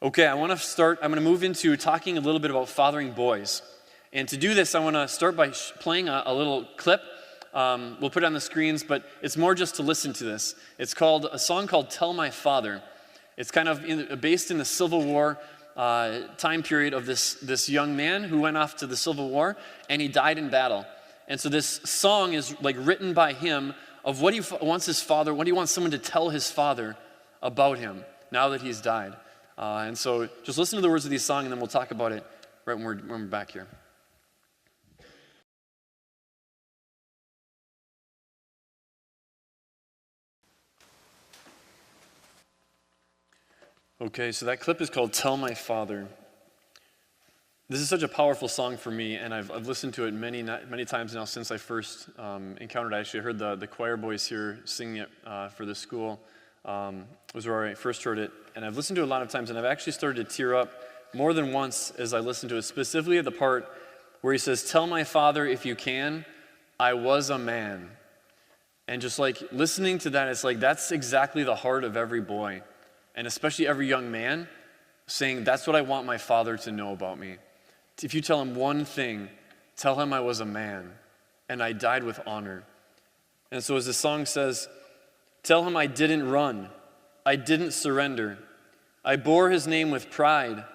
Okay, I'm going to move into talking a little bit about fathering boys. And to do this, I want to start by playing a little clip. We'll put it on the screens, but it's more just to listen to this. It's called a song called Tell My Father. It's kind of based in the Civil War time period of this young man who went off to the Civil War, and he died in battle. And so this song is like written by him of what he wants his father, what he wants someone to tell his father about him now that he's died. And so just listen to the words of this song, and then we'll talk about it right when we're back here. Okay, so that clip is called Tell My Father. This is such a powerful song for me, and I've listened to it many times now since I first encountered it. I actually heard the choir boys here singing it for the school. Was where I first heard it, and I've listened to it a lot of times, and I've actually started to tear up more than once as I listened to it, specifically at the part where he says, "Tell my father if you can, I was a man." And just like listening to that, it's like that's exactly the heart of every boy, and especially every young man, saying, that's what I want my father to know about me. If you tell him one thing, tell him I was a man, and I died with honor. And so as the song says, tell him I didn't run, I didn't surrender. I bore his name with pride.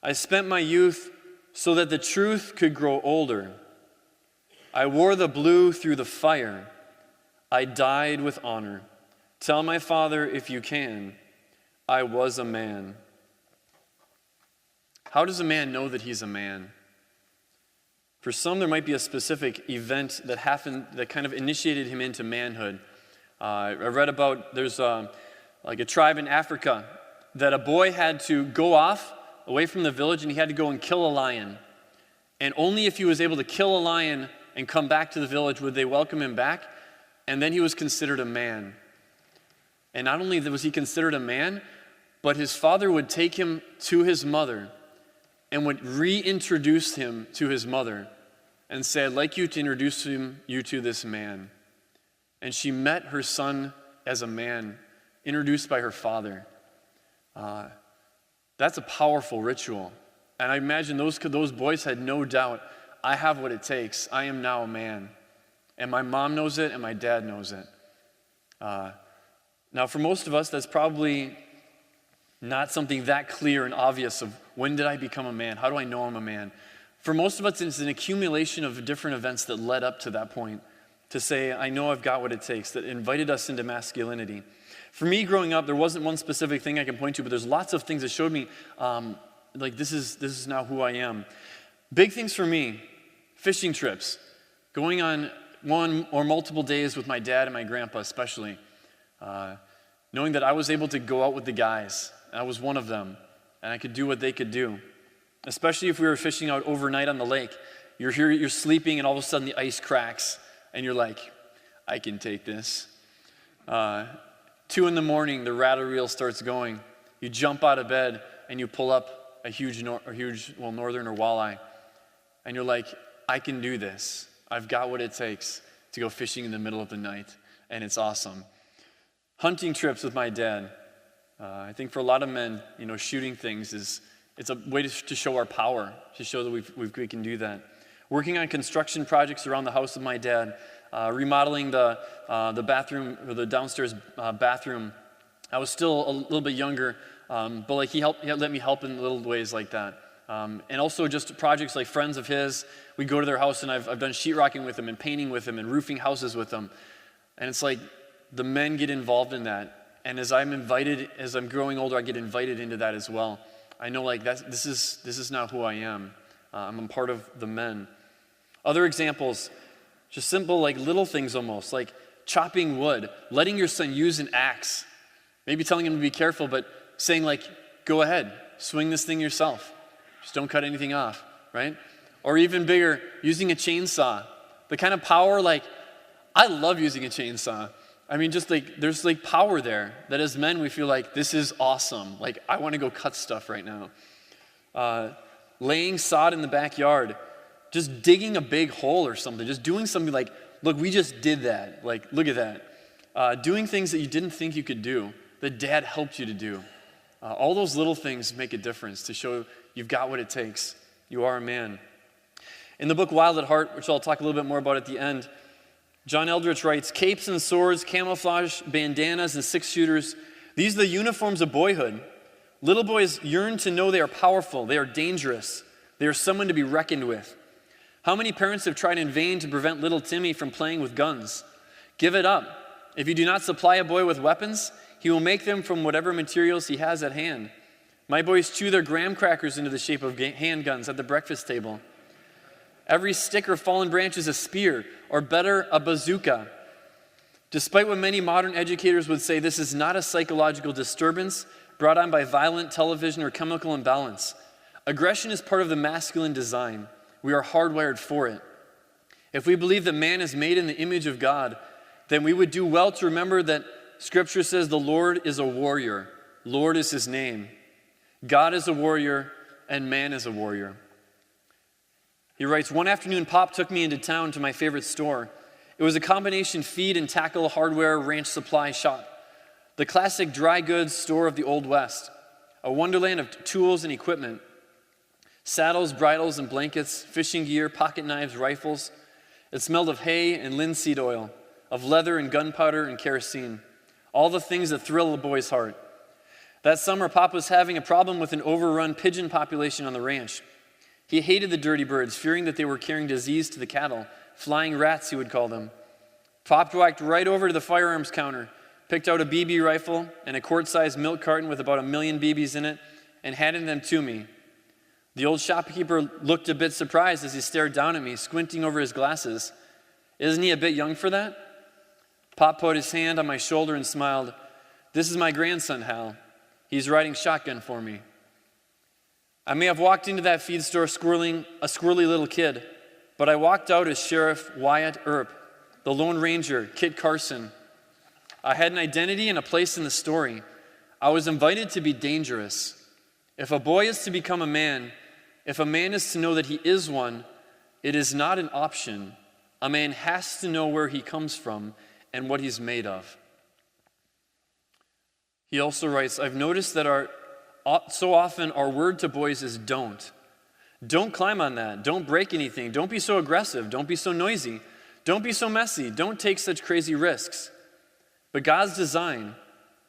I spent my youth so that the truth could grow older. I wore the blue through the fire. I died with honor. Tell my father if you can, I was a man. How does a man know that he's a man? For some, there might be a specific event that happened that kind of initiated him into manhood. I read about there's like a tribe in Africa that a boy had to go off away from the village, and he had to go and kill a lion. And only if he was able to kill a lion and come back to the village would they welcome him back, and then he was considered a man. And not only was he considered a man, but his father would take him to his mother and would reintroduce him to his mother and say, I'd like you to introduce you to this man. And she met her son as a man, introduced by her father. That's a powerful ritual. And I imagine those boys had no doubt, I have what it takes. I am now a man. And my mom knows it, and my dad knows it. Now, for most of us, that's probably not something that clear and obvious of when did I become a man? How do I know I'm a man? For most of us, it's an accumulation of different events that led up to that point to say, I know I've got what it takes, that invited us into masculinity. For me, growing up, there wasn't one specific thing I can point to, but there's lots of things that showed me, like this is now who I am. Big things for me, fishing trips, going on one or multiple days with my dad and my grandpa especially, knowing that I was able to go out with the guys. I was one of them, and I could do what they could do. Especially if we were fishing out overnight on the lake. You're here, you're sleeping, and all of a sudden the ice cracks, and you're like, I can take this. 2 in the morning, the rattle reel starts going. You jump out of bed, and you pull up a huge northern or walleye, and you're like, I can do this. I've got what it takes to go fishing in the middle of the night, and it's awesome. Hunting trips with my dad. I think for a lot of men, shooting things it's a way to show our power, to show that we can do that. Working on construction projects around the house with my dad, remodeling the bathroom or the downstairs bathroom. I was still a little bit younger, but like he let me help in little ways like that. And also just projects like friends of his. We go to their house, and I've done sheetrocking with them and painting with them and roofing houses with them. And it's like the men get involved in that. And as I'm growing older, I get invited into that as well. I know like this is not who I am. I'm a part of the men. Other examples, just simple like little things almost, like chopping wood, letting your son use an axe, maybe telling him to be careful, but saying like, go ahead, swing this thing yourself. Just don't cut anything off, right? Or even bigger, using a chainsaw. The kind of power, like, I love using a chainsaw. I mean, just like, there's like power there that as men we feel like, this is awesome. Like, I want to go cut stuff right now. Laying sod in the backyard, just digging a big hole or something, just doing something like, look, we just did that. Like, look at that. Doing things that you didn't think you could do, that dad helped you to do. All those little things make a difference to show you've got what it takes. You are a man. In the book Wild at Heart, which I'll talk a little bit more about at the end, John Eldredge writes, capes and swords, camouflage, bandanas, and six-shooters, these are the uniforms of boyhood. Little boys yearn to know they are powerful, they are dangerous, they are someone to be reckoned with. How many parents have tried in vain to prevent little Timmy from playing with guns? Give it up. If you do not supply a boy with weapons, he will make them from whatever materials he has at hand. My boys chew their graham crackers into the shape of handguns at the breakfast table. Every stick or fallen branch is a spear, or better, a bazooka. Despite what many modern educators would say, this is not a psychological disturbance brought on by violent television or chemical imbalance. Aggression is part of the masculine design. We are hardwired for it. If we believe that man is made in the image of God, then we would do well to remember that Scripture says the Lord is a warrior. Lord is his name. God is a warrior, and man is a warrior. He writes, one afternoon, Pop took me into town to my favorite store. It was a combination feed and tackle hardware ranch supply shop. The classic dry goods store of the Old West. A wonderland of tools and equipment. Saddles, bridles, and blankets, fishing gear, pocket knives, rifles. It smelled of hay and linseed oil, of leather and gunpowder and kerosene. All the things that thrill a boy's heart. That summer, Pop was having a problem with an overrun pigeon population on the ranch. He hated the dirty birds, fearing that they were carrying disease to the cattle. Flying rats, he would call them. Pop walked right over to the firearms counter, picked out a BB rifle and a quart-sized milk carton with about 1 million BBs in it, and handed them to me. The old shopkeeper looked a bit surprised as he stared down at me, squinting over his glasses. Isn't he a bit young for that? Pop put his hand on my shoulder and smiled. This is my grandson, Hal. He's riding shotgun for me. I may have walked into that feed store a squirrely little kid, but I walked out as Sheriff Wyatt Earp, the Lone Ranger, Kit Carson. I had an identity and a place in the story. I was invited to be dangerous. If a boy is to become a man, if a man is to know that he is one, it is not an option. A man has to know where he comes from and what he's made of. He also writes, I've noticed that so often our word to boys is don't. Don't climb on that. Don't break anything. Don't be so aggressive. Don't be so noisy. Don't be so messy. Don't take such crazy risks. But God's design,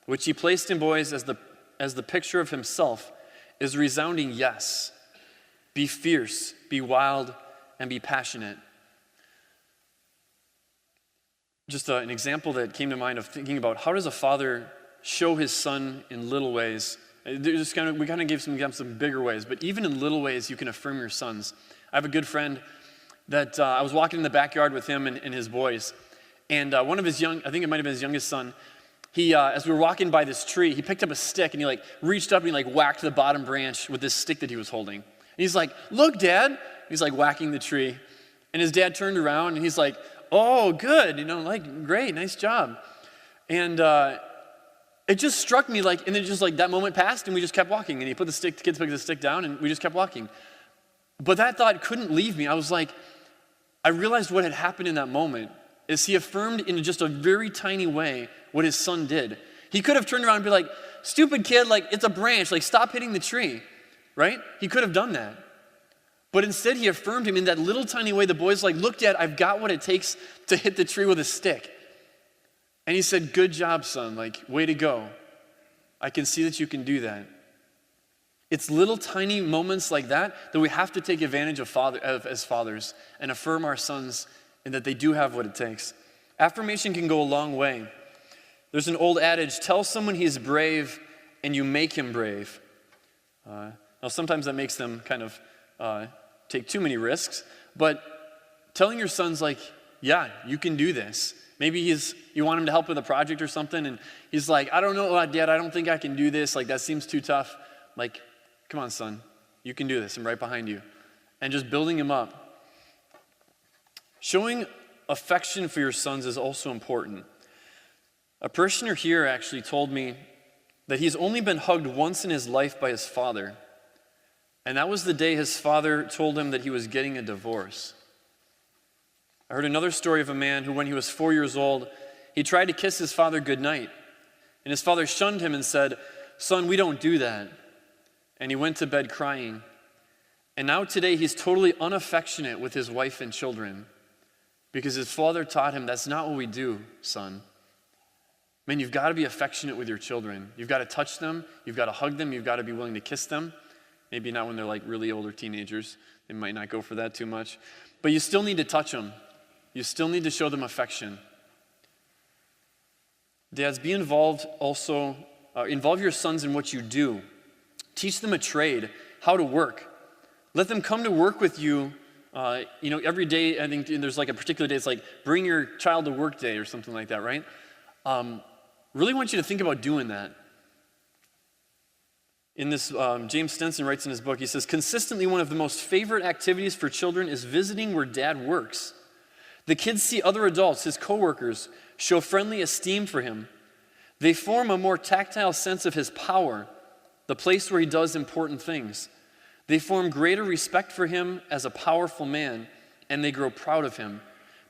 which he placed in boys as the picture of himself, is a resounding yes. Be fierce, be wild, and be passionate. Just an example that came to mind of thinking about how does a father show his son in little ways. We kind of gave some bigger ways, but even in little ways, you can affirm your sons. I have a good friend that I was walking in the backyard with him and his boys, and one of his I think it might have been his youngest son, he, as we were walking by this tree, he picked up a stick and he reached up and he whacked the bottom branch with this stick that he was holding. And he's like, look, Dad. He's whacking the tree. And his dad turned around and he's like, oh, good, great, nice job. And it just struck me and then just that moment passed and we just kept walking. And the kids put the stick down and we just kept walking. But that thought couldn't leave me. I realized what had happened in that moment is he affirmed in just a very tiny way what his son did. He could have turned around and be like, stupid kid, it's a branch, stop hitting the tree, right? He could have done that. But instead he affirmed him in that little tiny way. The boy's look, Dad, I've got what it takes to hit the tree with a stick. And he said, good job, son, way to go. I can see that you can do that. It's little tiny moments like that we have to take advantage of as fathers and affirm our sons and that they do have what it takes. Affirmation can go a long way. There's an old adage, tell someone he's brave and you make him brave. Now sometimes that makes them kind of take too many risks, but telling your sons yeah, you can do this. Maybe you want him to help with a project or something and he's like, I don't know, Dad, I don't think I can do this. That seems too tough. Come on, son, you can do this. I'm right behind you. And just building him up. Showing affection for your sons is also important. A parishioner here actually told me that he's only been hugged once in his life by his father. And that was the day his father told him that he was getting a divorce. I heard another story of a man who, when he was 4 years old, he tried to kiss his father goodnight. And his father shunned him and said, "Son, we don't do that." And he went to bed crying. And now today he's totally unaffectionate with his wife and children because his father taught him, "That's not what we do, son." Man, you've got to be affectionate with your children. You've got to touch them. You've got to hug them. You've got to be willing to kiss them. Maybe not when they're like really older teenagers. They might not go for that too much. But you still need to touch them. You still need to show them affection. Dads, be involved also. Involve your sons in what you do. Teach them a trade, how to work. Let them come to work with you. Every day, I think there's like a particular day, it's like bring your child to work day or something like that, right? Really want you to think about doing that. In this, James Stenson writes in his book, he says, consistently one of the most favorite activities for children is visiting where dad works. The kids see other adults, his coworkers, show friendly esteem for him. They form a more tactile sense of his power, the place where he does important things. They form greater respect for him as a powerful man, and they grow proud of him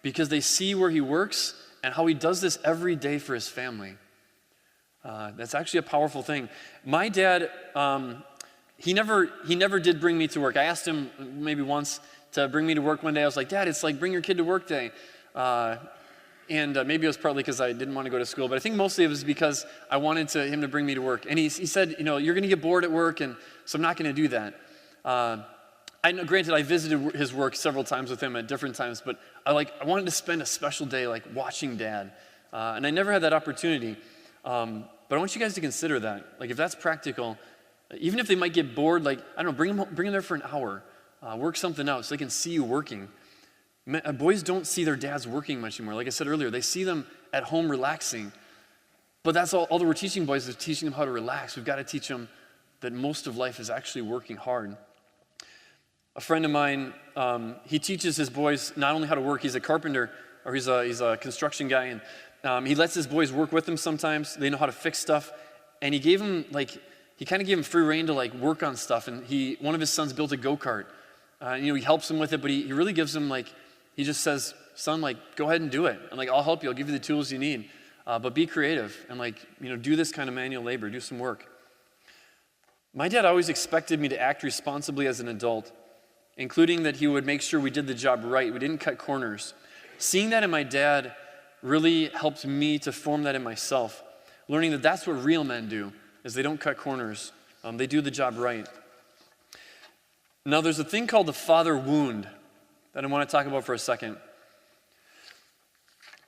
because they see where he works and how he does this every day for his family. That's actually a powerful thing. My dad, he never did bring me to work. I asked him maybe once to bring me to work one day. I was like, "Dad, it's like bring your kid to work day." And maybe it was partly because I didn't want to go to school, but I think mostly it was because I wanted him to bring me to work. And he said, "You're going to get bored at work, and so I'm not going to do that." Granted, I visited his work several times with him at different times, but I wanted to spend a special day like watching Dad, and I never had that opportunity. But I want you guys to consider that. Like, if that's practical, even if they might get bored, like, I don't know, bring them there for an hour. Work something out so they can see you working. Boys don't see their dads working much anymore. Like I said earlier, they see them at home relaxing. But that's all that we're teaching boys is teaching them how to relax. We've got to teach them that most of life is actually working hard. A friend of mine, he teaches his boys not only how to work, he's a carpenter, or he's a construction guy, and he lets his boys work with him sometimes. They know how to fix stuff. And he kind of gave him free rein to work on stuff. And one of his sons built a go-kart. He helps him with it, but he really gives him he just says, "Son, go ahead and do it. And I'll help you. I'll give you the tools you need. But be creative and do this kind of manual labor, do some work." My dad always expected me to act responsibly as an adult, including that he would make sure we did the job right. We didn't cut corners. Seeing that in my dad really helped me to form that in myself, learning that that's what real men do, is they don't cut corners. They do the job right. Now, there's a thing called the father wound that I want to talk about for a second.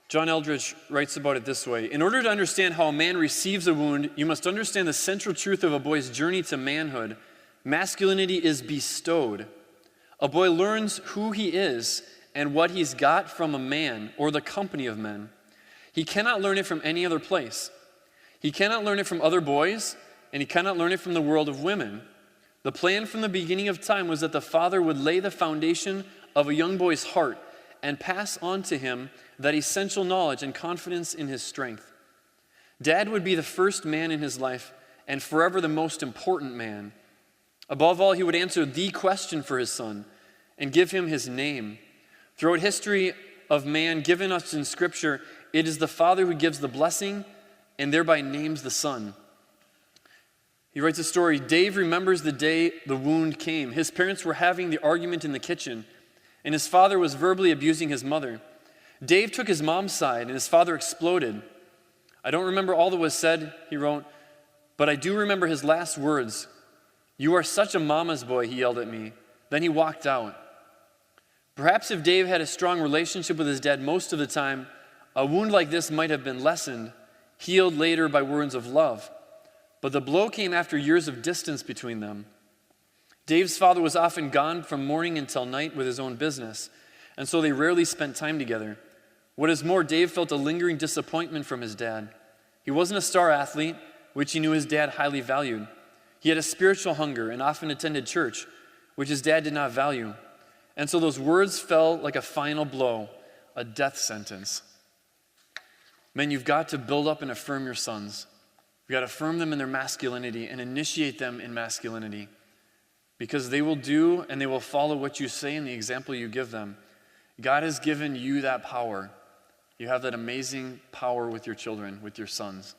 John Eldredge writes about it this way: in order to understand how a man receives a wound, you must understand the central truth of a boy's journey to manhood. Masculinity is bestowed. A boy learns who he is and what he's got from a man or the company of men. He cannot learn it from any other place. He cannot learn it from other boys, and he cannot learn it from the world of women. The plan from the beginning of time was that the father would lay the foundation of a young boy's heart and pass on to him that essential knowledge and confidence in his strength. Dad would be the first man in his life and forever the most important man. Above all, he would answer the question for his son and give him his name. Throughout history of man given us in Scripture, it is the father who gives the blessing and thereby names the son. He writes a story. Dave remembers the day the wound came. His parents were having the argument in the kitchen, and his father was verbally abusing his mother. Dave took his mom's side, and his father exploded. "I don't remember all that was said," he wrote, "but I do remember his last words. 'You are such a mama's boy,' he yelled at me. Then he walked out." Perhaps if Dave had a strong relationship with his dad most of the time, a wound like this might have been lessened, healed later by words of love. But the blow came after years of distance between them. Dave's father was often gone from morning until night with his own business, and so they rarely spent time together. What is more, Dave felt a lingering disappointment from his dad. He wasn't a star athlete, which he knew his dad highly valued. He had a spiritual hunger and often attended church, which his dad did not value. And so those words fell like a final blow, a death sentence. Men, you've got to build up and affirm your sons. You've got to affirm them in their masculinity and initiate them in masculinity, because they will do and they will follow what you say and the example you give them. God has given you that power. You have that amazing power with your children, with your sons.